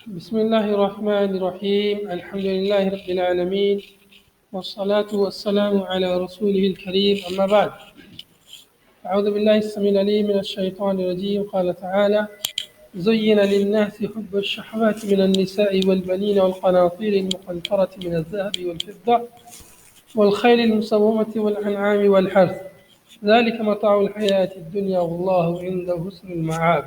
بسم الله الرحمن الرحيم. الحمد لله رب العالمين، والصلاة والسلام على رسوله الكريم، أما بعد. أعوذ بالله السميع العليم من الشيطان الرجيم. قال تعالى: زين للناس حب الشهوات من النساء والبنين والقناطير المقنطرة من الذهب والفضة والخيل المسومة والأنعام والحرث، ذلك متاع الحياة الدنيا والله عنده حسن المآب.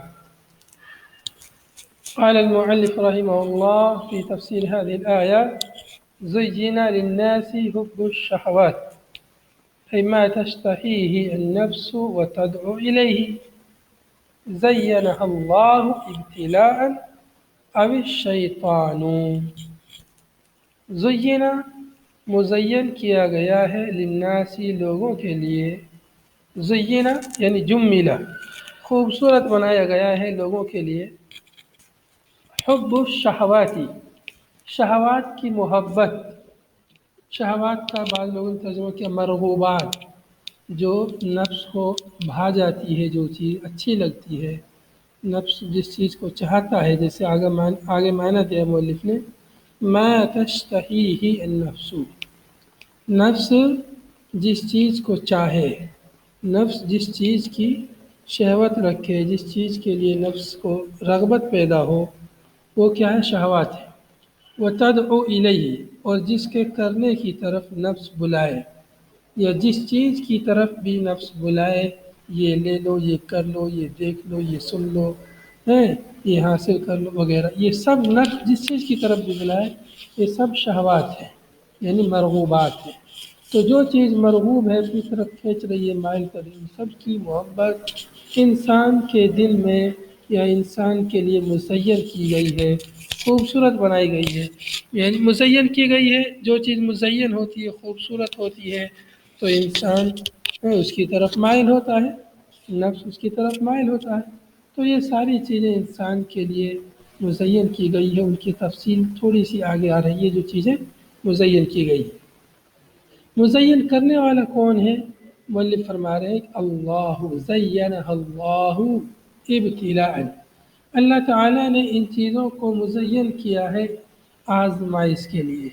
قال المؤلف رحمه الله في تفسير هذه الآية: زين للناس حب الشهوات، أي ما تشتهيه النفس وتدعو إليه، زينها الله ابتلاء أو الشیطان. زینا مزین کیا گیا ہے للناسی لوگوں کے لیے، زینا یعنی جملہ خوبصورت بنایا گیا ہے لوگوں کے لیے، حب الشہواتی شہوات کی محبت، شہوات کا بعض لوگوں نے ترجمہ کیا مرغوبات، جو نفس کو بھا جاتی ہے، جو چیز اچھی لگتی ہے، نفس جس چیز کو چاہتا ہے، جیسے آگے معنی دیا مؤلف نے، ما تشتہیہ النفس، نفس جس چیز کو چاہے، نفس جس چیز کی شہوت رکھے، جس چیز کے لیے نفس کو رغبت پیدا ہو، وہ کیا ہے؟ شہوات ہے۔ وَتَدْعُو إِلَيْهِ، اور جس کے کرنے کی طرف نفس بلائے، یا جس چیز کی طرف بھی نفس بلائے، یہ لے لو، یہ کر لو، یہ دیکھ لو، یہ سن لو، یہ حاصل کر لو وغیرہ، یہ سب نفس جس چیز کی طرف بھی بلائے، یہ سب شہوات ہے، یعنی مرغوبات ہے۔ تو جو چیز مرغوب ہے، اپنی طرف کھینچ رہی ہے، مائل کر رہی ہے، سب کی محبت انسان کے دل میں یا انسان کے لیے مزین کی گئی ہے، خوبصورت بنائی گئی ہے، یعنی مزین کی گئی ہے۔ جو چیز مزین ہوتی ہے، خوبصورت ہوتی ہے، تو انسان اس کی طرف مائل ہوتا ہے، نفس اس کی طرف مائل ہوتا ہے۔ تو یہ ساری چیزیں انسان کے لیے مزین کی گئی ہے، ان کی تفصیل تھوڑی سی آگے آ رہی ہے، جو چیزیں مزین کی گئی ہیں۔ مزین کرنے والا کون ہے؟ مؤلف فرما رہے ہیں کہ اللہ زینہ اللہ ابتلاء، اللہ تعالیٰ نے ان چیزوں کو مزین کیا ہے آزمائش کے لیے،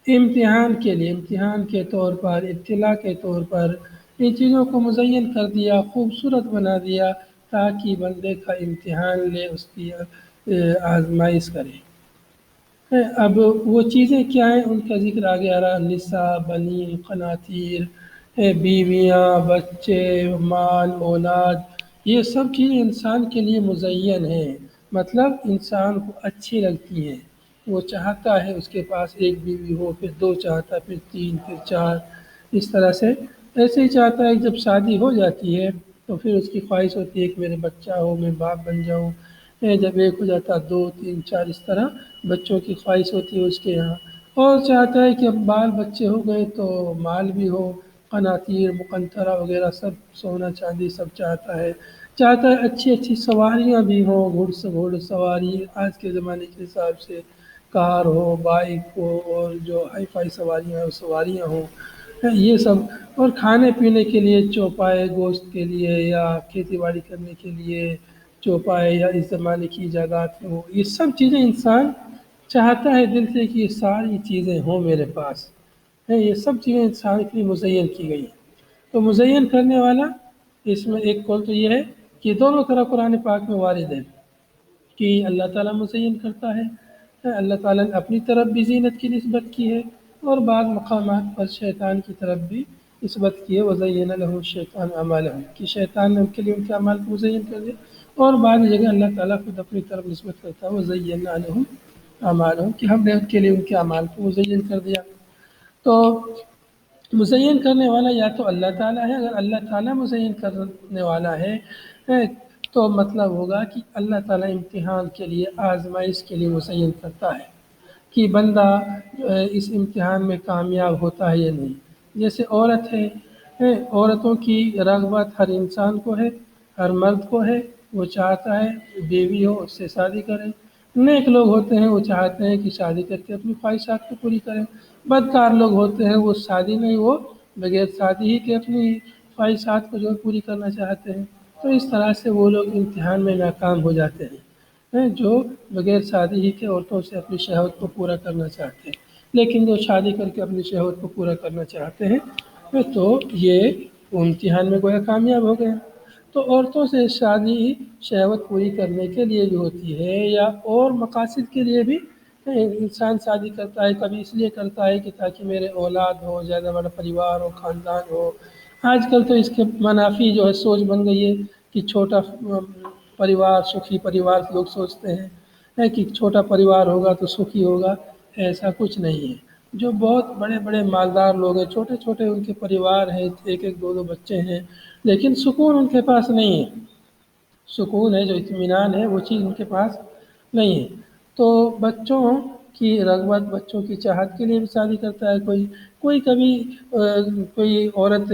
امتحان کے لیے، امتحان کے طور پر، ابتلاء کے طور پر ان چیزوں کو مزین کر دیا، خوبصورت بنا دیا، تاکہ بندے کا امتحان لے، اس کی آزمائش کرے۔ اب وہ چیزیں کیا ہیں؟ ان کا ذکر آگے آ رہا: نساء، بنین، قناطیر، بیویاں، بچے، مال، اولاد، یہ سب چیزیں انسان کے لیے مزین ہیں، مطلب انسان کو اچھی لگتی ہیں، وہ چاہتا ہے اس کے پاس ایک بیوی ہو، پھر دو چاہتا ہے، پھر تین، پھر چار، اس طرح سے ایسے ہی چاہتا ہے۔ جب شادی ہو جاتی ہے تو پھر اس کی خواہش ہوتی ہے کہ میرے بچہ ہو، میں باپ بن جاؤں، جب ایک ہو جاتا دو، تین، چار، اس طرح بچوں کی خواہش ہوتی ہے اس کے یہاں، اور چاہتا ہے کہ اب بال بچے ہو گئے تو مال بھی ہو، قناطیر، مقنطرہ وغیرہ سب، سونا چاندی سب چاہتا ہے ہے اچھی اچھی سواریاں بھی ہوں، گھوڑ سواری آج کے زمانے کے حساب سے، کار ہو، بائک ہو، اور جو ہائی فائی سواریاں ہوں، یہ سب، اور کھانے پینے کے لیے چوپائے، گوشت کے لیے یا کھیتی باڑی کرنے کے لیے چوپائے، یا اس زمانے کی ایجادات ہو، یہ سب چیزیں انسان چاہتا ہے دل سے کہ یہ ساری چیزیں ہوں میرے پاس، یہ سب چیزیں انسان کے لیے مزین کی گئی ہیں۔ تو مزین کرنے والا، اس میں ایک قول تو یہ ہے کہ دونوں طرح قرآن پاک میں وارد ہے کہ اللہ تعالیٰ مزین کرتا ہے، اللہ تعالیٰ نے اپنی طرف بھی زینت کی نسبت کی ہے، اور بعض مقامات پر شیطان کی طرف بھی نسبت کی ہے، وَزَيَّنَ لَهُ الشَّيْطَانُ أَعْمَالَهُمْ، کہ شیطان نے ان کے لیے ان کے اعمال کو مزین کر دیا، اور بعض جگہ اللہ تعالیٰ خود اپنی طرف نسبت کرتا ہے، وَزَيَّنَّا لَهُمْ أَعْمَالَهُمْ، کہ ہم نے ان کے لیے ان کے اعمال کو مزین کر دیا۔ تو مزین کرنے والا یا تو اللہ تعالیٰ ہے، اگر اللہ تعالیٰ مزین کرنے والا ہے تو مطلب ہوگا کہ اللہ تعالیٰ امتحان کے لیے، آزمائش کے لیے مزین کرتا ہے کہ بندہ اس امتحان میں کامیاب ہوتا ہے یا نہیں۔ جیسے عورت ہے، عورتوں کی رغبت ہر انسان کو ہے، ہر مرد کو ہے، وہ چاہتا ہے بیوی ہو، اس سے شادی کرے۔ نیک لوگ ہوتے ہیں، وہ چاہتے ہیں کہ شادی کر کے اپنی خواہشات کو پوری کریں۔ بدکار لوگ ہوتے ہیں، وہ شادی نہیں، وہ بغیر شادی ہی کے اپنی خواہشات کو جو پوری کرنا چاہتے ہیں۔ تو اس طرح سے وہ لوگ امتحان میں ناکام ہو جاتے ہیں۔ ہیں جو بغیر شادی ہی کے عورتوں سے اپنی شہوت کو پورا کرنا چاہتے ہیں، لیکن جو شادی کر کے اپنی شہوت کو پورا کرنا چاہتے ہیں تو یہ امتحان میں گویا کامیاب ہو گئے۔ تو عورتوں سے شادی شہوت پوری کرنے کے لیے بھی ہوتی ہے یا اور مقاصد کے لیے بھی انسان شادی کرتا ہے، کبھی اس لیے کرتا ہے کہ تاکہ میرے اولاد ہو، زیادہ بڑا پریوار ہو، خاندان ہو۔ آج کل تو اس کے منافی جو ہے سوچ بن گئی ہے کہ چھوٹا پریوار سکھی پریوار لوگ سوچتے ہیں کہ چھوٹا پریوار ہوگا تو سکھی ہوگا، ایسا کچھ نہیں ہے۔ جو بہت بڑے بڑے مالدار لوگ ہیں، چھوٹے چھوٹے ان کے پریوار ہیں، ایک ایک دو دو بچے ہیں، لیکن سکون ان کے پاس نہیں ہے، سکون ہے جو اطمینان ہے وہ چیز ان کے پاس نہیں ہے۔ تو بچوں کی رغبت، بچوں کی چاہت کے لیے بھی شادی کرتا ہے کوئی کبھی کوئی عورت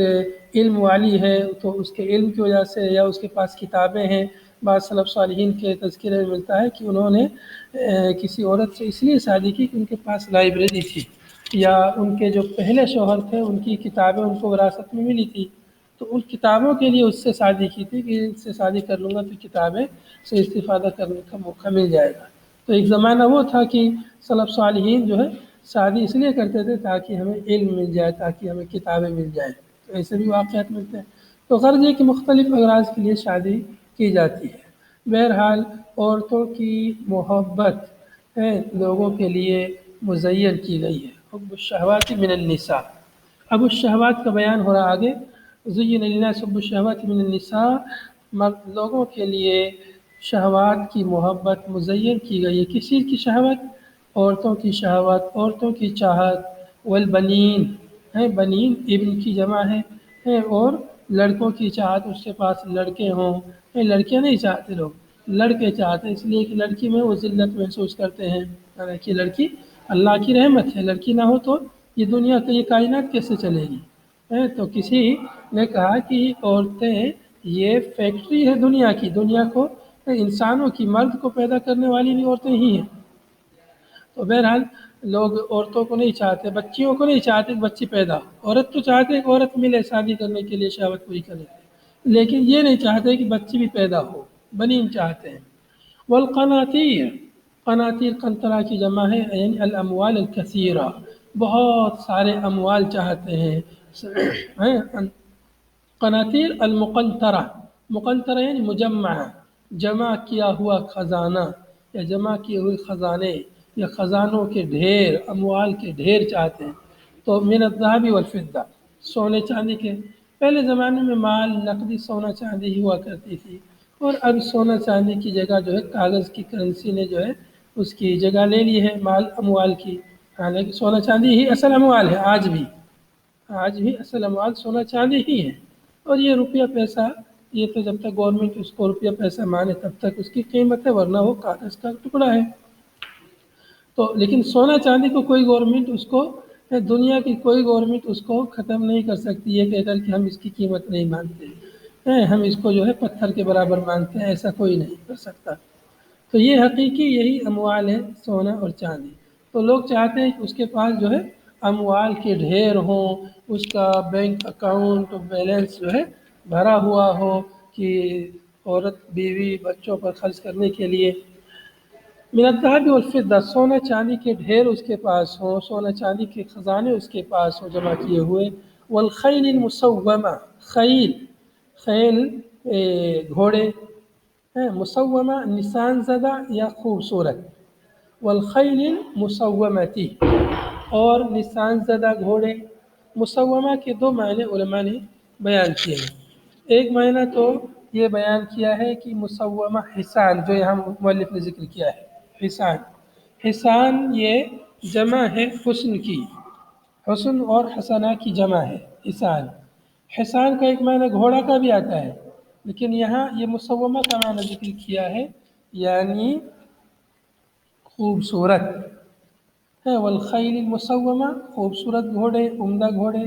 علم والی ہے تو اس کے علم کی وجہ سے یا اس کے پاس کتابیں ہیں، بعض سلف صالحین کے تذکرے میں ملتا ہے کہ انہوں نے کسی عورت سے اس لیے شادی کی کہ ان کے پاس لائبریری تھی، یا ان کے جو پہلے شوہر تھے ان کی کتابیں ان کو وراثت میں ملی تھی، تو ان کتابوں کے لیے اس سے شادی کی تھی کہ اس سے شادی کر لوں گا تو کتابیں سے استفادہ کرنے کا موقع مل جائے گا۔ تو ایک زمانہ وہ تھا کہ سلف صالحین جو ہے شادی اس لیے کرتے تھے تاکہ ہمیں علم مل جائے، تاکہ ہمیں کتابیں مل جائیں، تو ایسے بھی واقعات ملتے ہیں۔ تو غرض یہ کہ مختلف اغراض کے لیے شادی کی جاتی ہے۔ بہرحال عورتوں کی محبت لوگوں کے لیے مزین کی گئی ہے۔ حب الشہوات من النساء، اب الشہوات کا بیان ہو رہا آگے۔ زین للناس حب الشہوات من النساء، لوگوں کے لیے شہوات کی محبت مزین کی گئی ہے۔ کس چیز کی شہوت؟ عورتوں کی شہوت، عورتوں کی چاہت، والبنین بنین ابن کی جمع ہے، اور لڑکوں کی چاہت، اس کے پاس لڑکے ہوں۔ لڑکیاں نہیں چاہتے لوگ، لڑکے چاہتے ہیں، اس لیے کہ لڑکی میں وہ ذلت محسوس کرتے ہیں کہ لڑکی اللہ کی رحمت ہے، لڑکی نہ ہو تو یہ دنیا کی یہ کائنات کیسے چلے گی۔ تو کسی نے کہا کہ عورتیں یہ فیکٹری ہے دنیا کی، دنیا کو انسانوں کی، مرد کو پیدا کرنے والی بھی عورتیں ہی ہیں۔ تو بہرحال لوگ عورتوں کو نہیں چاہتے، بچیوں کو نہیں چاہتے کہ بچی پیدا ہو، عورت تو چاہتے ہیں کہ عورت ملے شادی کرنے کے لیے، شہوت پوری کرنے کے لیے، لیکن یہ نہیں چاہتے کہ بچی بھی پیدا ہو، بنین چاہتے ہیں۔ والقناطیر، قناطیر قنطرہ کی جمع ہے، یعنی الاموال الکثیرہ، بہت سارے اموال چاہتے ہیں۔ قناطیر المقنطرہ، مقنطرہ یعنی مجمعہ، جمع کیا ہوا خزانہ یا جمع کیے ہوئے خزانے یا خزانوں کے ڈھیر، اموال کے ڈھیر چاہتے ہیں۔ تو من الذهب والفضہ، سونے چاندی کے، پہلے زمانے میں مال نقدی سونا چاندی ہی ہوا کرتی تھی، اور اب سونا چاندی کی جگہ جو ہے کاغذ کی کرنسی نے جو ہے اس کی جگہ لے لی ہے مال اموال کی، حالانکہ سونا چاندی ہی اصل اموال ہے، آج بھی اصل اموال سونا چاندی ہی ہے۔ اور یہ روپیہ پیسہ، یہ تو جب تک گورنمنٹ اس کو روپیہ پیسہ مانے تب تک اس کی قیمت ہے، ورنہ وہ کاغذ کا ٹکڑا ہے۔ تو لیکن سونا چاندی کو کوئی گورنمنٹ اس کو، دنیا کی کوئی گورنمنٹ اس کو ختم نہیں کر سکتی ہے کہہ کر کہ ہم اس کی قیمت نہیں مانتے، ہم اس کو جو ہے پتھر کے برابر مانتے ہیں، ایسا کوئی نہیں کر سکتا۔ تو یہ حقیقی یہی اموال ہے، سونا اور چاندی۔ تو لوگ چاہتے ہیں کہ اس کے پاس جو ہے اموال کے ڈھیر ہوں، اس کا بینک اکاؤنٹ بیلنس جو ہے بھرا ہوا ہو کہ عورت بیوی بچوں پر خرچ کرنے کے لیے۔ من الذهب والفضہ، سونا چاندی کے ڈھیر اس کے پاس ہوں، سونا چاندی کے خزانے اس کے پاس ہوں جمع کیے ہوئے۔ والخیل المسومہ، خیل گھوڑے، مسومہ نشان زدہ یا خوبصورت، والخیل المسومۃ، اور نشان زدہ گھوڑے۔ مسومہ کے دو معنی علماء نے بیان کیے ہیں۔ ایک معنی تو یہ بیان کیا ہے کہ مسومہ حصان، جو یہاں مؤلف نے ذکر کیا ہے، حصان، حصان یہ جمع ہے حسن کی، حسن اور حسنہ کی جمع ہے حصان۔ حصان کا ایک معنی گھوڑا کا بھی آتا ہے، لیکن یہاں یہ مسومہ کا معنی ذکر کیا ہے یعنی خوبصورت ہے۔ والخیل المسومہ، خوبصورت گھوڑے، عمدہ گھوڑے،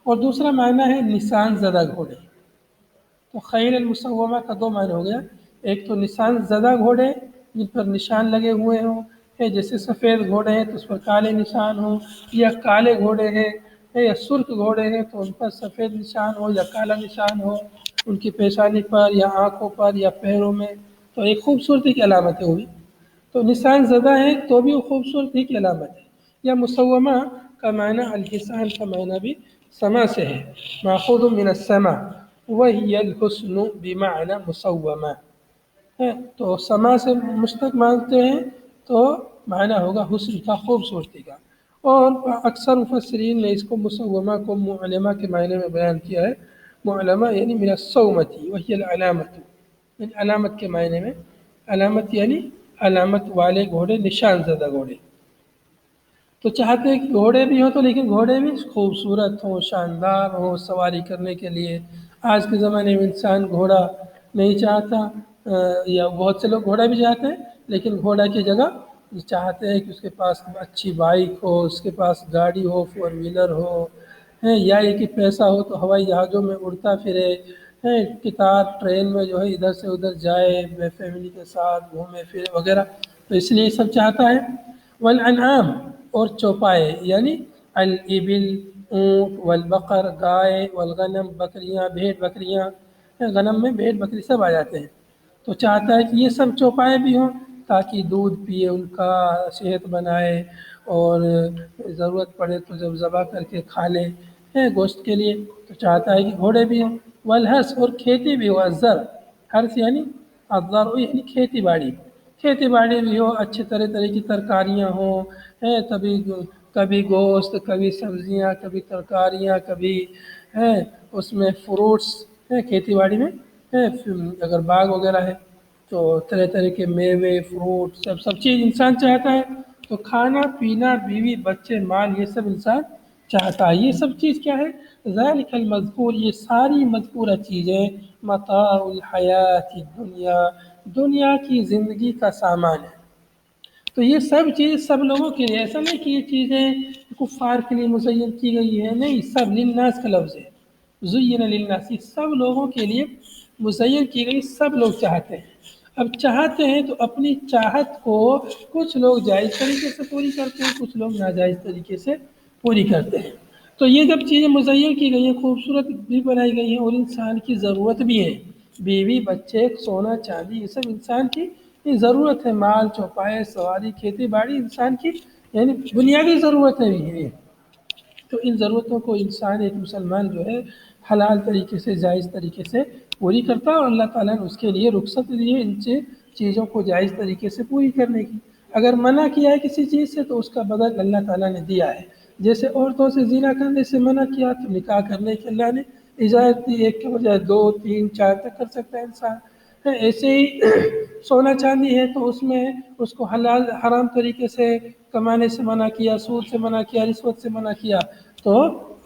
اور دوسرا معنی ہے نشان زدہ گھوڑے۔ تو خیل المسومہ کا دو معنی ہو گیا، ایک تو نشان زدہ گھوڑے جن پر نشان لگے ہوئے ہوں، جیسے سفید گھوڑے ہیں تو اس پر کالے نشان ہوں، یا کالے گھوڑے ہیں یا سرخ گھوڑے ہیں تو ان پر سفید نشان ہو یا کالا نشان ہو، ان کی پیشانی پر یا آنکھوں پر یا پیروں میں، تو ایک خوبصورتی کی علامت ہوئی۔ تو نشان زدہ ہے تو بھی وہ خوبصورتی کی علامت ہے. یا مسومہ کا معنی الحسان کا معنی بھی سما سے ہے، ماخوذ من السما وهي الحسن بمعنى مسومہ ہے. تو سما سے مشتق مانتے ہیں تو معنی ہوگا حسن کا، خوبصورتی کا. اور اکثر مفسرین نے اس کو مسومہ کو معلمہ کے معنی میں بیان کیا ہے. معلمہ یعنی من الصومتی وہی العلامت، یعنی علامت کے معنی میں. علامت یعنی علامت والے گھوڑے، نشان زدہ گھوڑے. تو چاہتے ہیں کہ گھوڑے بھی ہوں تو لیکن گھوڑے بھی خوبصورت ہوں، شاندار ہوں سواری کرنے کے لیے. آج کے زمانے میں انسان گھوڑا نہیں چاہتا، یا بہت سے لوگ گھوڑا بھی چاہتے ہیں لیکن گھوڑا کی جگہ چاہتے ہیں کہ اس کے پاس اچھی بائک ہو، اس کے پاس گاڑی ہو، 4 ویلر ہو، یا یہ کہ پیسہ ہو تو ہوائی جہازوں میں اڑتا پھرے، قطار ٹرین میں جو ہے ادھر سے ادھر جائے فیملی کے ساتھ گھومے پھرے وغیرہ. تو اس لیے یہ سب چاہتا ہے. والانعام اور چوپائے یعنی الابل اونٹ، والبقر گائے، والغنم بکریاں، بھیڑ بکریاں. غنم میں بھیڑ بکری سب آ جاتے ہیں. تو چاہتا ہے کہ یہ سب چوپائے بھی ہوں تاکہ دودھ پیے، ان کا صحت بنائے، اور ضرورت پڑے تو جب ذبح کر کے کھا لے گوشت کے لیے. تو چاہتا ہے کہ گھوڑے بھی ہوں. والحرث اور کھیتی بھی ہو. الزر حرث یعنی الزرع یعنی کھیتی باڑی. کھیتی باڑی بھی ہو، اچھے طرح کی ترکاریاں ہوں، کبھی گوشت، کبھی سبزیاں، کبھی ترکاریاں، کبھی اس میں فروٹس کھیتی باڑی میں. اگر باغ وغیرہ ہے تو طرح طرح کے میوے، فروٹ، سب چیز انسان چاہتا ہے. تو کھانا پینا، بیوی بچے، مال، یہ سب انسان چاہتا ہے. یہ سب چیز کیا ہے؟ ذالک المذکور، یہ ساری مذکورہ چیزیں متاع الحیات الدنیا، دنیا کی زندگی کا سامان ہے. تو یہ سب چیز سب لوگوں کے لیے، ایسا نہیں کہ یہ چیزیں کفار کے لیے مزین کی گئی ہے، نہیں، سب للناس کا لفظ ہے. زین للناس، سب لوگوں کے لیے مزین کی گئی، سب لوگ چاہتے ہیں. اب چاہتے ہیں تو اپنی چاہت کو کچھ لوگ جائز طریقے سے پوری کرتے ہیں، کچھ لوگ ناجائز طریقے سے پوری کرتے ہیں. تو یہ جب چیزیں مزین کی گئی ہیں، خوبصورت بھی بنائی گئی ہیں، اور انسان کی ضرورت بھی ہے. بیوی بچے، سونا چاندی، یہ سب انسان کی ضرورت ہے. مال چوپائے، سواری، کھیتی باڑی انسان کی یعنی بنیادی ضرورت ہے. تو ان ضرورتوں کو انسان، ایک مسلمان جو ہے، حلال طریقے سے، جائز طریقے سے پوری کرتا ہے. اور اللہ تعالیٰ نے اس کے لیے رخصت دی ہے ان چیزوں کو جائز طریقے سے پوری کرنے کی. اگر منع کیا ہے کسی چیز سے تو اس کا بدل اللہ تعالیٰ نے دیا ہے. جیسے عورتوں سے زنا کرنے سے منع کیا تو نکاح کرنے کے اللہ نے اجازت دی، ایک کے بجائے 2 3 4 تک کر سکتا ہے انسان. ایسے ہی سونا چاندی ہے تو اس میں اس کو حلال حرام طریقے سے کمانے سے منع کیا، سود سے منع کیا، رشوت سے منع کیا. تو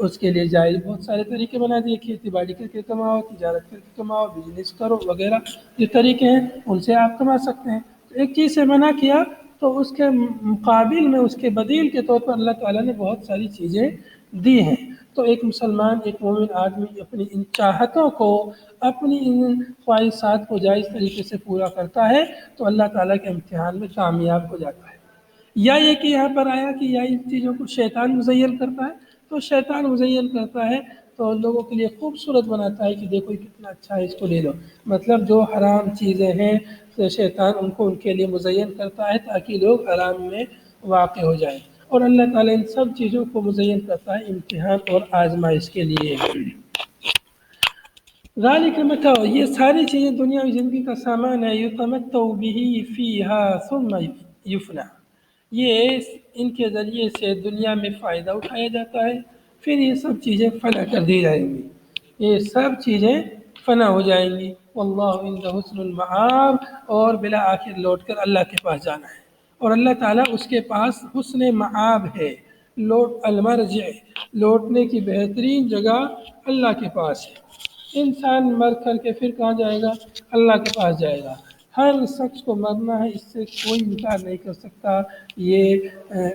اس کے لیے جائز بہت سارے طریقے بنا دیے. کھیتی باڑی کر کے کماؤ، تجارت کر کے کماؤ، بزنس کرو وغیرہ، جو طریقے ہیں ان سے آپ کما سکتے ہیں. تو ایک چیز سے منع کیا تو اس کے مقابل میں، اس کے بدیل کے طور پر اللہ تعالیٰ نے بہت ساری چیزیں دی ہیں. تو ایک مسلمان، ایک مومن آدمی اپنی ان چاہتوں کو، اپنی ان خواہشات کو جائز طریقے سے پورا کرتا ہے تو اللہ تعالیٰ کے امتحان میں کامیاب ہو جاتا ہے. یا یہ کہ یہاں پر آیا کہ یا ان چیزوں کو شیطان مزین کرتا ہے. تو شیطان مزین کرتا ہے تو لوگوں کے لیے خوبصورت بناتا ہے کہ دیکھو یہ کتنا اچھا ہے، اس کو لے لو. مطلب جو حرام چیزیں ہیں تو شیطان ان کو ان کے لیے مزین کرتا ہے تاکہ لوگ حرام میں واقع ہو جائیں. اور اللہ تعالیٰ ان سب چیزوں کو مزین کرتا ہے امتحان اور آزمائش کے لیے. ذالک متاع، یہ ساری چیزیں دنیاوی زندگی کا سامان ہے. یتمتع بہ فیہا ثم یفنی، یہ ان کے ذریعے سے دنیا میں فائدہ اٹھایا جاتا ہے، پھر یہ سب چیزیں فنا کر دی جائیں گی. یہ سب چیزیں فنا ہو جائیں گی. واللہ عنده حسن المآب، اور بالآخر لوٹ کر اللہ کے پاس جانا ہے. اور اللہ تعالیٰ اس کے پاس حسن مآب ہے. المرجع، لوٹنے کی بہترین جگہ اللہ کے پاس ہے. انسان مر کر کے پھر کہاں جائے گا؟ اللہ کے پاس جائے گا. ہر شخص کو مرنا ہے، اس سے کوئی انکار نہیں کر سکتا. یہ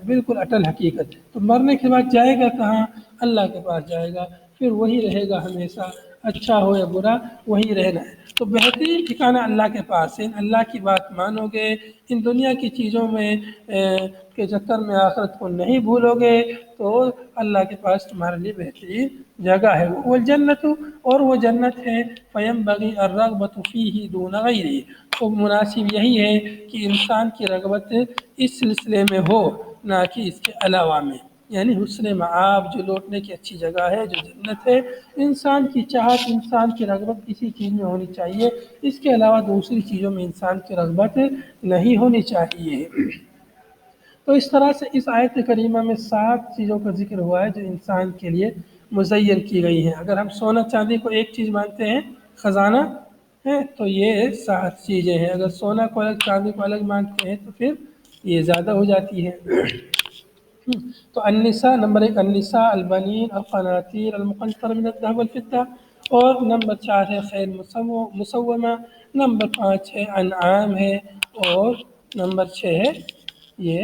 بالکل اٹل حقیقت ہے. تو مرنے کے بعد جائے گا کہاں؟ اللہ کے پاس جائے گا. پھر وہی رہے گا ہمیشہ، اچھا ہو یا برا وہی رہنا ہے. تو بہترین ٹھکانہ اللہ کے پاس ہے. اللہ کی بات مانو گے، ان دنیا کی چیزوں میں کے چکر میں آخرت کو نہیں بھولو گے تو اللہ کے پاس تمہارے لیے بہترین جگہ ہے. وہ جنت، اور وہ جنت ہے فینبغی الرغبۃ فیہ دون غیرہ، تو مناسب یہی ہے کہ انسان کی رغبت اس سلسلے میں ہو، نہ کہ اس کے علاوہ میں، یعنی حسن معاب جو لوٹنے کی اچھی جگہ ہے، جو جنت ہے، انسان کی چاہت، انسان کی رغبت کسی چیز میں ہونی چاہیے، اس کے علاوہ دوسری چیزوں میں انسان کی رغبت نہیں ہونی چاہیے۔ تو اس طرح سے اس آیت کریمہ میں 7 چیزوں کا ذکر ہوا ہے جو انسان کے لیے مزین کی گئی ہیں۔ اگر ہم سونا چاندی کو ایک چیز مانتے ہیں، خزانہ ہے، تو یہ 7 چیزیں ہیں۔ اگر سونا کو الگ، چاندی کو الگ مانتے ہیں تو پھر یہ زیادہ ہو جاتی ہے۔ تو النساء، نمبر 1 النساء البنین القناطیر المقنطرہ من الذهب والفضہ، اور نمبر 4 ہے خیل مسومہ، نمبر 5 ہے انعام ہے، اور نمبر 6 ہے یہ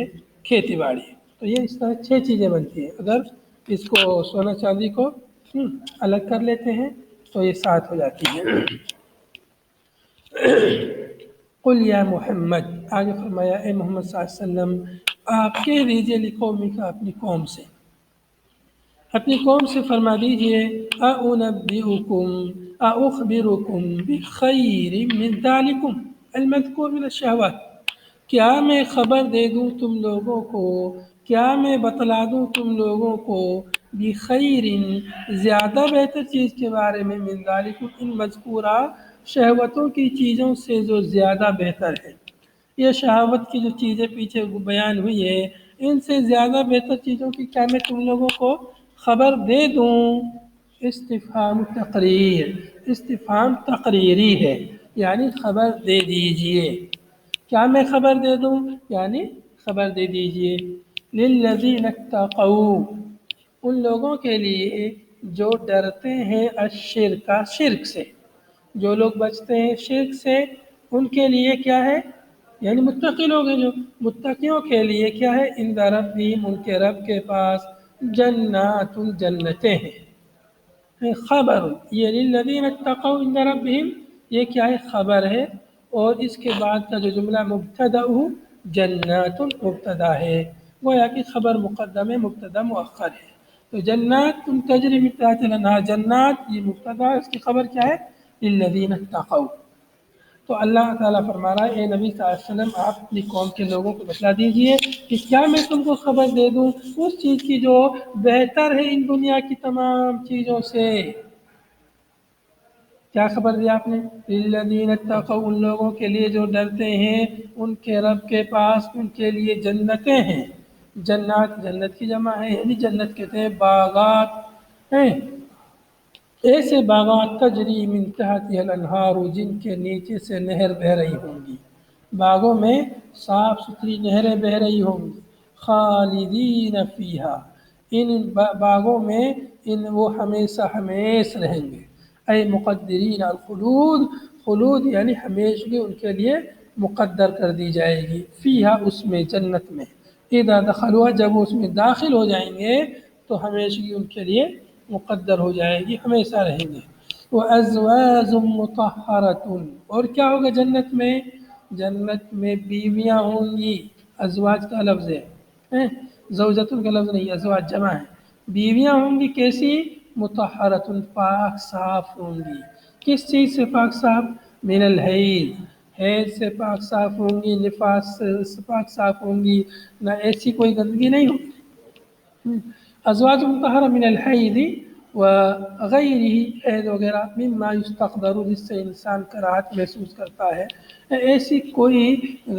کھیتی باڑی۔ تو یہ اس طرح 6 چیزیں بنتی ہیں۔ اگر اس کو سونا چاندی کو الگ کر لیتے ہیں تو یہ 7 ہو جاتی ہیں۔ قل یا محمد، آگے فرمایا اے محمد صلی اللہ علیہ وسلم آپ کہہ دیجئے لقومک، اپنی قوم سے، اپنی قوم سے فرما دیجئے اَأُنَبِّئُكُمْ اَأُخْبِرُكُمْ بِخَيْرٍ مِّن ذَلِكُمْ الْمَذْكُورِ مِنَ الشَّهَوَاتِ، کیا میں خبر دے دوں تم لوگوں کو، کیا میں بتلا دوں تم لوگوں کو بخیر، زیادہ بہتر چیز کے بارے میں، من ذالکم، ان مذکورہ شہوتوں کی چیزوں سے جو زیادہ بہتر ہے۔ یہ شہوت کی جو چیزیں پیچھے بیان ہوئی ہے، ان سے زیادہ بہتر چیزوں کی کیا میں تم لوگوں کو خبر دے دوں؟ استفہام تقریر، استفہام تقریری ہے، یعنی خبر دے دیجئے۔ کیا میں خبر دے دوں؟ یعنی خبر دے دیجئے۔ للذین اتقوا، ان لوگوں کے لیے جو ڈرتے ہیں الشرک، شرک سے، جو لوگ بچتے ہیں شرک سے، ان کے لیے کیا ہے؟ یعنی متقی لوگ ہیں، جو متقیوں کے لیے کیا ہے؟ عند ربہم، ان کے رب کے پاس، جنات، جنتیں ہیں۔ خبر، یہ للذین اتقوا عند ربہم، یہ کیا ہے؟ خبر ہے، اور اس کے بعد کا جو جملہ مبتدأ جنات مبتدا ہے، گویا کہ خبر مقدم ہے، مبتدا مؤخر ہے۔ تو جنات تجری من تحتها الانہار، جنات یہ مبتدا ہے، اس کی خبر کیا ہے؟ للذین اتقوا۔ تو اللہ تعالیٰ فرما رہا ہے اے نبی صلی اللہ علیہ وسلم آپ اپنی قوم کے لوگوں کو بتلا دیجئے کہ کیا میں تم کو خبر دے دوں اس چیز کی جو بہتر ہے ان دنیا کی تمام چیزوں سے۔ کیا خبر دیا آپ نے؟ للذین اتقوا، ان لوگوں کے لیے جو ڈرتے ہیں ان کے رب کے پاس، ان کے لیے جنتیں ہیں۔ جنات، جنت کی جمع ہے، یعنی جنت کہتے ہیں باغات ہیں، ایسے باغات تجری من تحتها الانہار، جن کے نیچے سے نہر بہہ رہی ہوں گی، باغوں میں صاف ستھری نہریں بہہ رہی ہوں گی۔ خالدین فیہا، ان باغوں میں وہ ہمیشہ ہمیش رہیں گے۔ اے مقدرین الخلود، خلود یعنی ہمیشگی ان کے لیے مقدر کر دی جائے گی، فیہا، اس میں، جنت میں، اذا دخلوا، جب اس میں داخل ہو جائیں گے تو ہمیشگی ان کے لیے مقدر ہو جائے گی، ہمیشہ رہیں گے۔ وَأَزْوَاجٌ مُطَهَّرَةٌ، اور کیا ہوگا جنت میں؟ جنت میں بیویاں ہوں گی، ازواج کا لفظ ہے، زوجتن کا لفظ نہیں، ازواج جمع ہے۔ بیویاں ہوں گی کیسی؟ مطہرۃ، پاک صاف ہوں گی۔ کس چیز سے پاک صاف؟ من الحیض، حیض سے پاک صاف ہوں گی، نفاس سے پاک صاف ہوں گی، نہ ایسی کوئی گندگی نہیں ہوگی۔ ازواج مطہرہ من الحیض وغیرہ، حیض وغیرہ، مما یستقدر، جس سے انسان کراہت محسوس کرتا ہے، ایسی کوئی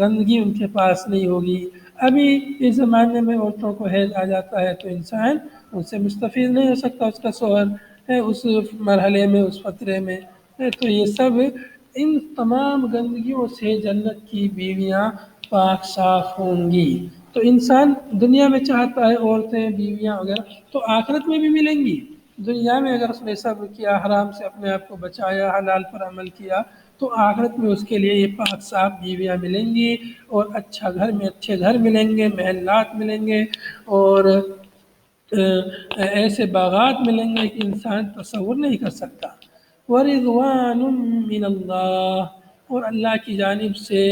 گندگی ان کے پاس نہیں ہوگی۔ ابھی اس زمانے میں عورتوں کو حیض آ جاتا ہے تو انسان ان سے مستفید نہیں ہو سکتا، اس کا شوہر ہے اس مرحلے میں، اس فترے میں، تو یہ سب ان تمام گندگیوں سے جنت کی بیویاں پاک صاف ہوں گی۔ تو انسان دنیا میں چاہتا ہے عورتیں، بیویاں وغیرہ، تو آخرت میں بھی ملیں گی۔ دنیا میں اگر اس نے صبر کیا، حرام سے اپنے آپ کو بچایا، حلال پر عمل کیا، تو آخرت میں اس کے لیے یہ پاک صاف بیویاں ملیں گی، اور اچھا گھر میں اچھے گھر ملیں گے، محلات ملیں گے، اور ایسے باغات ملیں گے کہ انسان تصور نہیں کر سکتا۔ وَرِضْوَانٌ مِّنَ اللَّهِ، اور اللہ کی جانب سے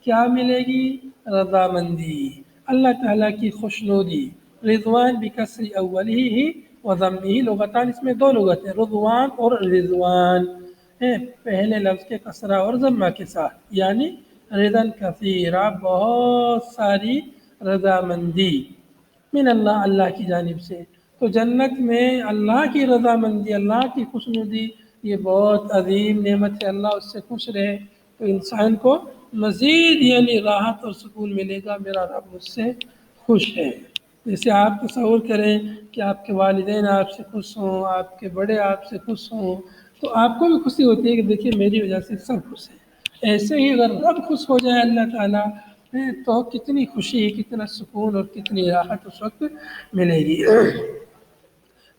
کیا ملے گی؟ رضامندی، اللہ تعالیٰ کی خوشنودی۔ رضوان بکسر اولہ ہی و ضمہ، لغتان، اس میں 2 لغت ہیں، رضوان اور رضوان۔ ہے پہلے لفظ کے کسرہ اور ضمہ کے ساتھ، یعنی رضا کثیرہ بہت ساری رضامندی من اللہ اللہ کی جانب سے۔ تو جنت میں اللہ کی رضامندی، اللہ کی خوشنودی، یہ بہت عظیم نعمت ہے، اللہ اس سے خوش رہے تو انسان کو مزید یعنی راحت اور سکون ملے گا، میرا رب مجھ سے خوش ہے۔ جیسے آپ تصور کریں کہ آپ کے والدین آپ سے خوش ہوں، آپ کے بڑے آپ سے خوش ہوں، تو آپ کو بھی خوشی ہوتی ہے کہ دیکھیے میری وجہ سے سب خوش ہیں۔ ایسے ہی اگر رب خوش ہو جائے اللہ تعالیٰ تو کتنی خوشی، کتنا سکون اور کتنی راحت اس وقت ملے گی۔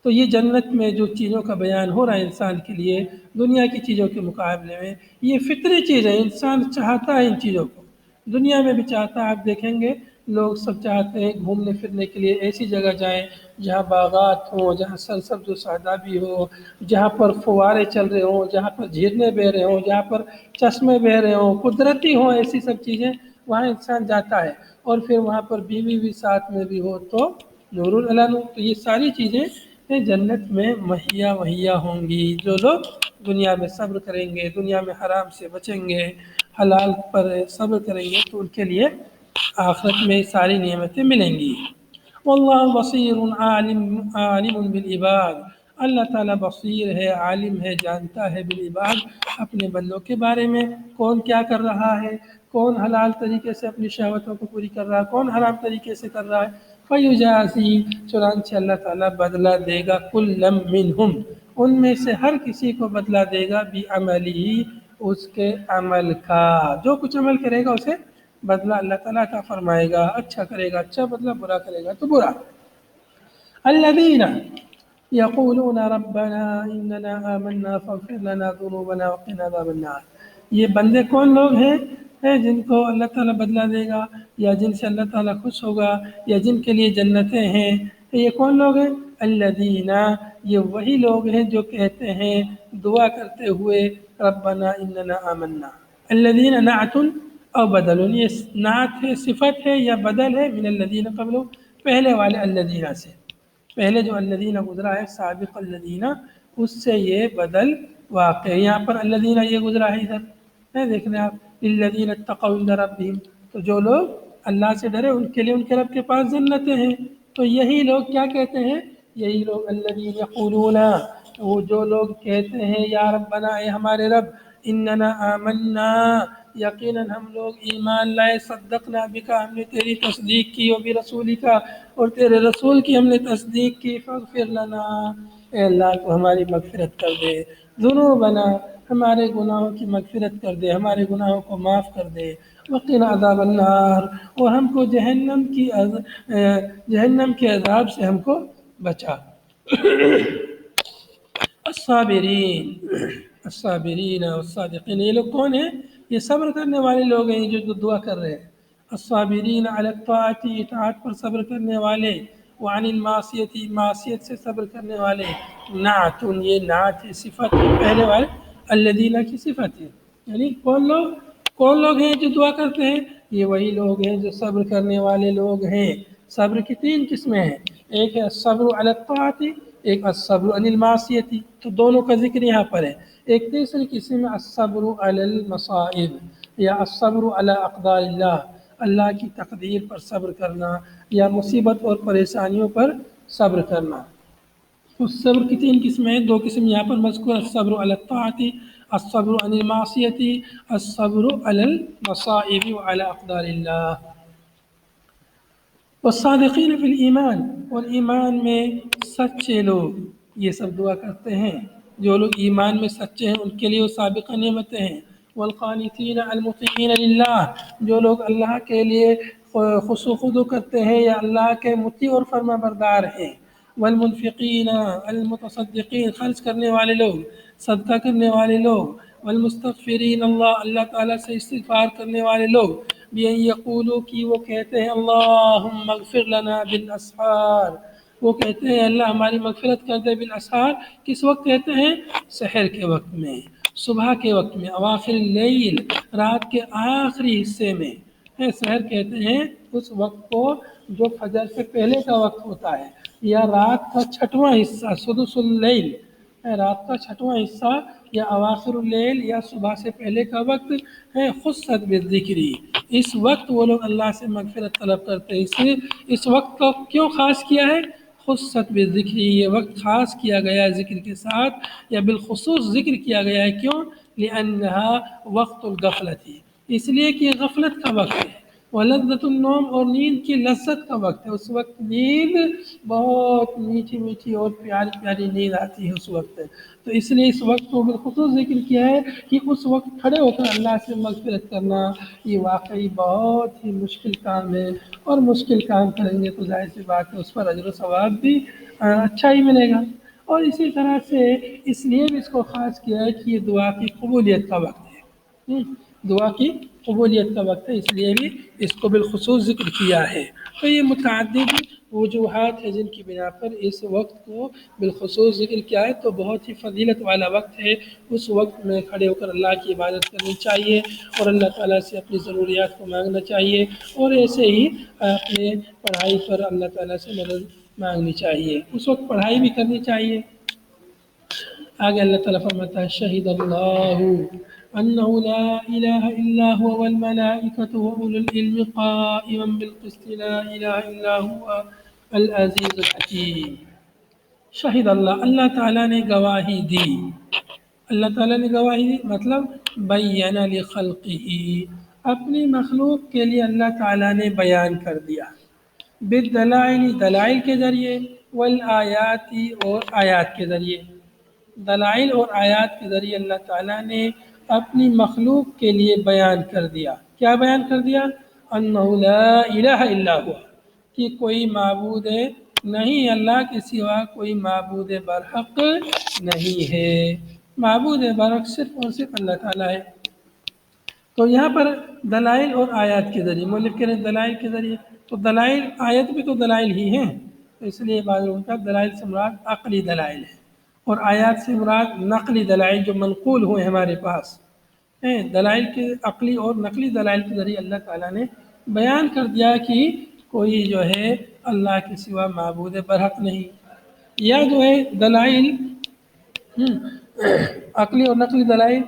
تو یہ جنت میں جو چیزوں کا بیان ہو رہا ہے انسان کے لیے دنیا کی چیزوں کے مقابلے میں، یہ فطری چیز ہے، انسان چاہتا ہے ان چیزوں کو، دنیا میں بھی چاہتا ہے۔ آپ دیکھیں گے لوگ سب چاہتے ہیں گھومنے پھرنے کے لیے ایسی جگہ جائیں جہاں باغات ہوں، جہاں سرسبز و شادابی ہو، جہاں پر فوارے چل رہے ہوں، جہاں پر جھرنے بہہ رہے ہوں، جہاں پر چشمے بہہ رہے ہوں، قدرتی ہوں، ایسی سب چیزیں وہاں انسان جاتا ہے، اور پھر وہاں پر بیوی بھی ساتھ میں بھی ہو تو نور علی نور۔ تو یہ ساری چیزیں جنت میں مہیا ہوں گی۔ جو لوگ دنیا میں صبر کریں گے، دنیا میں حرام سے بچیں گے، حلال پر صبر کریں گے، تو ان کے لیے آخرت میں ساری نعمتیں ملیں گی۔ واللہ بصیر عالم بالعباد، اللہ تعالیٰ بصیر ہے، عالم ہے، جانتا ہے بالعباد، اپنے بندوں کے بارے میں، کون کیا کر رہا ہے، کون حلال طریقے سے اپنی شہوتوں کو پوری کر رہا ہے، کون حرام طریقے سے کر رہا ہے۔ فیجازی، چنانچہ اللہ تعالیٰ بدلہ دے گا کل منہم، ان میں سے ہر کسی کو بدلہ دے گا بعملہ، اس کے عمل کا، جو کچھ عمل کرے گا اسے بدلہ اللہ تعالیٰ کا فرمائے گا، اچھا کرے گا اچھا بدلہ، برا کرے گا تو برا۔ الذین یقولون ربنا اننا آمنا فاغفر لنا ذنوبنا وقنا عذاب النار، یہ بندے کون لوگ ہیں جن کو اللہ تعالیٰ بدلہ دے گا، یا جن سے اللہ تعالیٰ خوش ہوگا، یا جن کے لیے جنتیں ہیں، یہ کون لوگ ہیں؟ الذین، یہ وہی لوگ ہیں جو کہتے ہیں دعا کرتے ہوئے ربنا اننا آمنا۔ الذین نعت او بدل، یہ نعت ہے، صفت ہے، یا بدل ہے من الذین قبل، پہلے والے الذین سے، پہلے جو الذین گزرا ہے سابق الذین، اس سے یہ بدل واقع ہے۔ یہاں پر الذین یہ گزرا ہے ادھر دیکھ رہے ہیں آپ، الذین اتقوا عند ربہم، تو جو لوگ اللہ سے ڈرے ان کے لیے ان کے رب کے پاس جنتیں ہیں۔ تو یہی لوگ کیا کہتے ہیں؟ یہی لوگ الذین یقولون، وہ جو لوگ کہتے ہیں یا ربنا، اے ہمارے رب، اننا آمنا، یقیناً ہم لوگ ایمان لائے، صدقنا بکا، ہم نے تیری تصدیق کی، و برسولک، اور تیرے رسول کی ہم نے تصدیق کی، فاغفر لنا، اے اللہ تو ہماری مغفرت کر دے، ذنوبنا، ہمارے گناہوں کی مغفرت کر دے، ہمارے گناہوں کو معاف کر دے، وقنا عذاب النار، اور ہم کو جہنم کے عذاب سے ہم کو بچا۔ الصابرین والصادقین، یہ لوگ کون ہیں؟ یہ صبر کرنے والے لوگ ہیں جو دعا کر رہے ہیں۔ الصابرین علی الطاعۃ، اطاعت پر صبر کرنے والے، وعن المعصیۃ، معصیت سے صبر کرنے والے۔ نعت، یہ نعت ہے، صفت ہے، پہلے والے الذین کی صفت ہے، یعنی کون لوگ ہیں جو دعا کرتے ہیں؟ یہ وہی لوگ ہیں جو صبر کرنے والے لوگ ہیں۔ صبر کی تین قسمیں ہیں، ایک ہے الصبر علی الطاعۃ، ایک الصبر عن المعصیۃ، تو دونوں کا ذکر یہاں پر ہے۔ ایک تیسری قسم ہے الصبر علی المصائب، یا الصبر علی اقدار اللہ، اللہ کی تقدیر پر صبر کرنا، یا مصیبت اور پریشانیوں پر صبر کرنا۔ اس صبر کی تین قسمیں ہیں، دو قسم یہاں پر مذکور، الصبر علی الطاعۃ، الصبر عن المعصیۃ، الصبر علی المصائب وعلی اقدار اللہ۔ والصادقین فی الایمان، اور ایمان میں سچے لوگ یہ سب دعا کرتے ہیں، جو لوگ ایمان میں سچے ہیں ان کے لیے وہ سابقہ نعمتیں ہیں۔ والقانتین المطیعین للہ، جو لوگ اللہ کے لیے خضوع و خضوع کرتے ہیں یا اللہ کے مطیع اور فرما بردار ہیں۔ والمنفقین المتصدقین، خرچ کرنے والے لوگ، صدقہ کرنے والے لوگ۔ والمستغفرین اللہ، اللہ تعالیٰ سے استغفار کرنے والے لوگ۔ بِأَن یقولوا، کہ وہ کہتے ہیں اللہم اغفر لنا بالاسحار، وہ کہتے ہیں اللہ ہماری مغفرت کر دے، بالاسحار، کس وقت کہتے ہیں؟ سحر کے وقت میں، صبح کے وقت میں، اواخر اللیل، رات کے آخری حصے میں۔ سحر کہتے ہیں اس وقت کو جو فجر سے پہلے کا وقت ہوتا ہے، یا رات کا چھٹواں حصہ، سدس اللیل، رات کا چھٹواں حصہ یا اواخر اللیل یا صبح سے پہلے کا وقت ہے خصت بالذکری، اس وقت وہ لوگ اللہ سے مغفرت طلب کرتے ہیں، اس لیے اس وقت کو کیوں خاص کیا ہے؟ خصت بالذکری، یہ وقت خاص کیا گیا ہے ذکر کے ساتھ، یا بالخصوص ذکر کیا گیا ہے، کیوں؟ لأنها وقت الغفلت، اس لیے کہ یہ غفلت کا وقت ہے، ولذت النوم، اور نیند کی لذت کا وقت ہے، اس وقت نیند بہت میٹھی میٹھی اور پیاری پیاری نیند آتی ہے اس وقت، تو اس لیے اس وقت کو بالخصوص ذکر کیا ہے کہ اس وقت کھڑے ہو کر اللہ سے مغفرت کرنا یہ واقعی بہت ہی مشکل کام ہے، اور مشکل کام کریں گے تو ظاہر سی بات ہے اس پر اجر و ثواب بھی اچھا ہی ملے گا۔ اور اسی طرح سے اس لیے بھی اس کو خاص کیا ہے کہ یہ دعا کی قبولیت کا وقت ہے، دعا کی قبولیت کا وقت ہے، اس لیے بھی اس کو بالخصوص ذکر کیا ہے۔ تو یہ متعدد وجوہات ہیں جن کی بنا پر اس وقت کو بالخصوص ذکر کیا ہے، تو بہت ہی فضیلت والا وقت ہے، اس وقت میں کھڑے ہو کر اللہ کی عبادت کرنی چاہیے اور اللہ تعالیٰ سے اپنی ضروریات کو مانگنا چاہیے، اور ایسے ہی اپنے پڑھائی پر اللہ تعالیٰ سے مدد مانگنی چاہیے، اس وقت پڑھائی بھی کرنی چاہیے۔ آگے اللہ تعالیٰ فرماتا ہے شہید اللہ انہ لا الہ الا هو والملائکۃ واولو العلم قائما بالقسط لا الہ الا هو العزیز الحکیم۔ شہید اللہ، اللہ تعالیٰ نے گواہی دی، اللہ تعالیٰ نے گواہی دی مطلب بین لخلقہ، اپنی مخلوق کے لیے اللہ تعالیٰ نے بیان کر دیا، بالدلائل، دلائل کے ذریعے، والآیات، اور آیات کے ذریعے، دلائل اور آیات کے ذریعے اللہ تعالیٰ نے اپنی مخلوق کے لیے بیان کر دیا، کیا بیان کر دیا؟ انہ لا الہ الا ہوا، کہ کوئی معبود نہیں اللہ کے سوا، کوئی معبود برحق نہیں ہے، معبود برحق صرف اور صرف اللہ تعالیٰ ہے۔ تو یہاں پر دلائل اور آیات کے ذریعے، مؤلف کہہ رہے ہیں دلائل کے ذریعے، تو دلائل، آیت بھی تو دلائل ہی ہیں، تو اس لیے بعض لوگوں کا دلائل سے مراد عقلی دلائل ہے، اور آیات سے مراد نقلی دلائل جو منقول ہوئے ہمارے پاس ہیں، دلائل کے عقلی اور نقلی دلائل کے ذریعے اللہ تعالیٰ نے بیان کر دیا کہ کوئی جو ہے اللہ کے سوا معبود برحق نہیں، یا جو ہے دلائل عقلی اور نقلی دلائل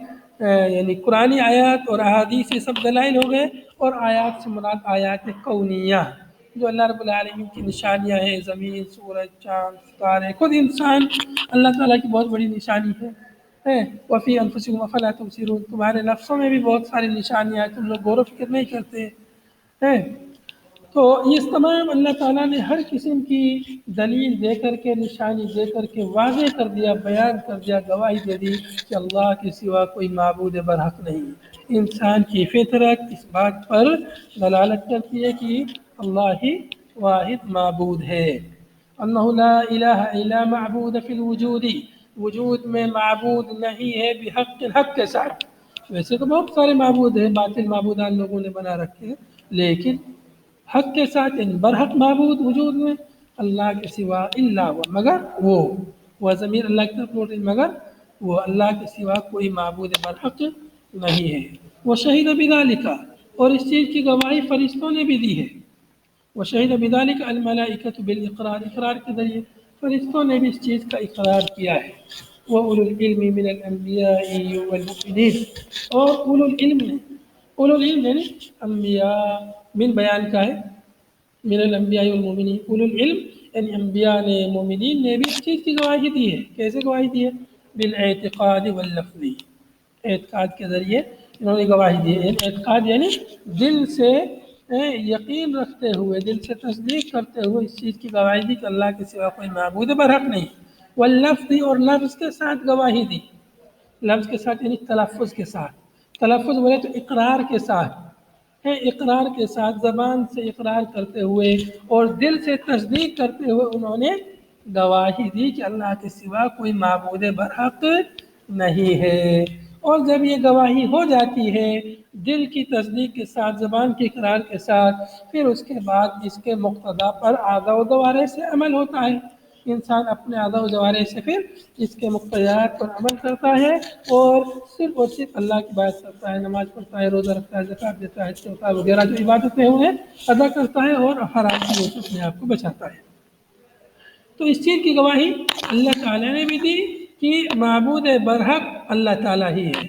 یعنی قرآنی آیات اور احادیث یہ سب دلائل ہو گئے، اور آیات سے مراد آیات کونیہ جو اللہ رب العالمین کی نشانیاں ہیں، زمین، سورج، چاند، ستارے، خود انسان اللہ تعالیٰ کی بہت بڑی نشانی ہے، وفی انفسکم افلا تبصرون، تمہارے نفسوں میں بھی بہت ساری نشانیاں ہیں، تم لوگ غور و فکر نہیں کرتے ہیں۔ تو یہ تمام اللہ تعالیٰ نے ہر قسم کی دلیل دے کر کے، نشانی دے کر کے واضح کر دیا، بیان کر دیا، گواہی دے دی کہ اللہ کے سوا کوئی معبود برحق نہیں۔ انسان کی فطرت اس بات پر دلالت کرتی ہے کہ اللہ ہی واحد معبود ہے۔ انہ لا الہ الا معبود فی الوجود، وجود میں معبود نہیں ہے بحق، حق کے ساتھ، ویسے تو بہت سارے معبود ہیں، باطل معبودان لوگوں نے بنا رکھے ہیں، لیکن حق کے ساتھ ان برحق معبود وجود میں اللہ کے سوا، الا ہوا، مگر وہ ضمیر اللہ کی طرف لوٹ رہی، مگر وہ اللہ کے سوا کوئی معبود برحق نہیں ہے۔ وہ شہید بذالک، اور اس چیز کی گواہی فرشتوں نے بھی دی ہے، وہ شہید بذالک الملائکۃ بالاقرار، اقرار کے ذریعے فرشتوں نے بھی اس چیز کا اقرار کیا ہے۔ وہ اولو العلم من الانبیاء والمؤمنین، اور اولو العلم نے، اولو العلم یعنی انبیاء، من بیان کا ہے، من الانبیاء والمؤمنین، اولو العلم یعنی انبیاء نے، مومنین نے بھی اس چیز کی گواہی دی ہے، کیسے گواہی دی ہے؟ بالاعتقاد واللفظ، اعتقاد کے ذریعے انہوں نے گواہی دی ہے، اعتقاد یعنی دل سے یقین رکھتے ہوئے، دل سے تصدیق کرتے ہوئے اس چیز کی گواہی دی کہ اللہ کے سوا کوئی معبود برحق نہیں، واللفظ، اور لفظ کے ساتھ گواہی دی، لفظ کے ساتھ یعنی تلفظ کے ساتھ، تلفظ بولے تو اقرار کے ساتھ، اقرار کے ساتھ زبان سے اقرار کرتے ہوئے اور دل سے تصدیق کرتے ہوئے انہوں نے گواہی دی کہ اللہ کے سوا کوئی معبود برحق نہیں ہے۔ اور جب یہ گواہی ہو جاتی ہے دل کی تصدیق کے ساتھ، زبان کے اقرار کے ساتھ، پھر اس کے بعد اس کے مقتضا پر اعضاء و جوارح سے عمل ہوتا ہے، انسان اپنے اعضاء و جوارح سے پھر اس کے مقتضیات پر عمل کرتا ہے، اور صرف اللہ کی عبادت کرتا ہے، نماز پڑھتا ہے، روزہ رکھتا ہے، زکوٰۃ دیتا ہے، استغفار وغیرہ جو عبادتیں انہیں ادا کرتا ہے، اور حرام چیزوں سے اپنے آپ کو بچاتا ہے۔ تو اس چیز کی گواہی اللہ تعالیٰ نے بھی دی کہ معبود برحق اللہ تعالیٰ ہی ہے۔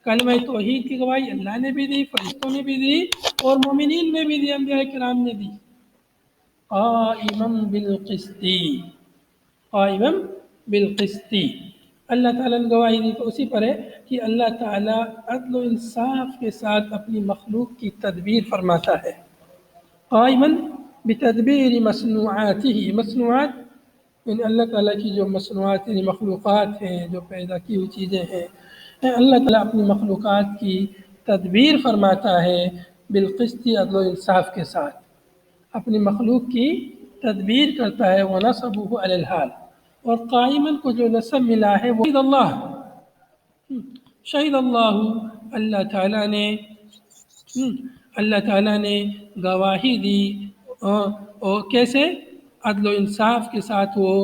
کلمہ توحید کی گواہی اللہ نے بھی دی، فرشتوں نے بھی دی اور مومنین نے بھی دی، انبیاء کرام نے دی۔ قائما بالقسط، قائما بالقسط، اللہ تعالیٰ نے گواہی دی تو اسی پر ہے کہ اللہ تعالیٰ عدل و انصاف کے ساتھ اپنی مخلوق کی تدبیر فرماتا ہے۔ قائما بتدبیر مصنوعاته، مصنوعات یعنی اللہ تعالیٰ کی جو مصنوعات یعنی مخلوقات ہیں، جو پیدا کی ہوئی چیزیں ہیں، اللہ تعالیٰ اپنی مخلوقات کی تدبیر فرماتا ہے بالقسط، عدل و انصاف کے ساتھ اپنی مخلوق کی تدبیر کرتا ہے۔ وَنَصَبُهُ عَلَى الْحَالِ، اور قائماً کو جو نصب ملا ہے وہ شہید اللہ، اللہ تعالیٰ نے گواہی دی، اور کیسے؟ عدل و انصاف کے ساتھ وہ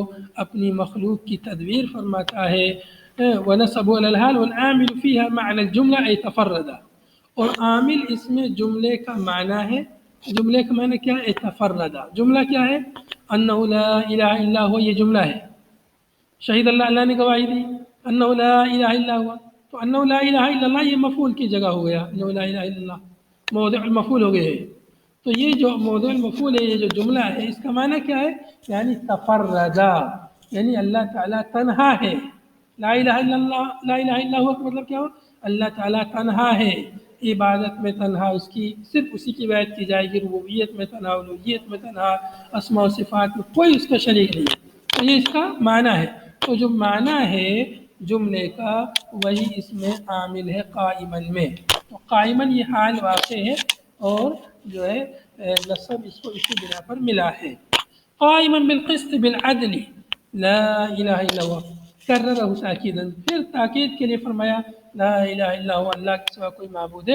اپنی مخلوق کی تدبیر فرماتا ہے۔ وَنَصَبُهُ عَلَى الْحَالِ وَالْعَامِلُ فِيهَا مَعْنَى الْجُمْلَةِ أي تفرد، اور عامل اس میں جملے کا معنی ہے۔ جملے کا معنی کیا ہے؟ تفردہ۔ جملہ کیا ہے؟ انہ لا الہ الا ہوا، یہ جملہ ہے۔ شہید اللہ، اللہ نے گواہی دی، انہ لا الہ الا ہوا، تو انہ لا الہ الا اللہ یہ مفعول کی جگہ ہو گیا، انہ لا الہ الا اللہ موضع المفعول ہو گئے۔ تو یہ جو موضوع المفعول ہے، یہ جو جملہ ہے، اس کا معنی کیا ہے؟ یعنی تفردہ، یعنی اللہ تعالیٰ تنہا ہے۔ لا الہ الا اللہ، لا الہ الا ہوا کا مطلب کیا ہو؟ اللہ تعالیٰ تنہا ہے، عبادت میں تنہا، اس کی صرف اسی کی عبادت کی جائے گی، ربوبیت میں تنہا، الوہیت میں تنہا، اسماء و صفات میں کوئی اس کا شریک نہیں۔ تو یہ اس کا معنی ہے۔ تو جو معنی ہے جملے کا وہی اس میں عامل ہے قائمن میں۔ تو قائمن یہ حال واقع ہے، اور جو ہے نصب اس کو اسی بنا پر ملا ہے۔ قائمن بالقسط بالعدل لا الہ الا ہوا، کررہ تاکیداً، پھر تاکید کے لیے فرمایا لا الہ الا ہوا، اللہ کے سوا کوئی معبود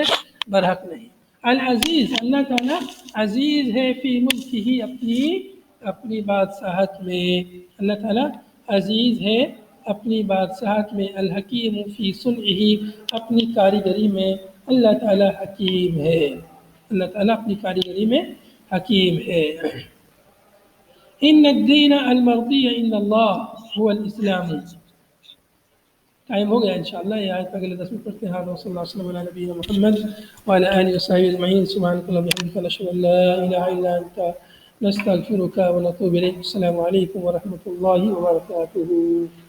برحق نہیں۔ العزیز، اللہ تعالیٰ عزیز ہے، فی ملک ہی، اپنی بادشاہت میں، اللہ تعالیٰ عزیز ہے اپنی بادشاہت میں، الحکیم فی صنعہ، اپنی کاریگری میں اللہ تعالیٰ حکیم ہے، اللہ تعالیٰ اپنی کاریگری میں حکیم ہے۔ ان الدین المرضی عند اللہ هو الاسلام، ٹائم ہو گیا انشاءاللہ، یہ آیت اگلے 10 میں پڑھتے ہیں۔ صلی اللہ علیہ وسلم علی نبینا محمد وعلی آلہ وصحبہ اجمعین، سبحانک اللہم وبحمدک، نشہد ان لا الہ الا انت، نستغفرک ونتوب الیک۔ السلام علیکم ورحمۃ اللہ وبرکاتہ۔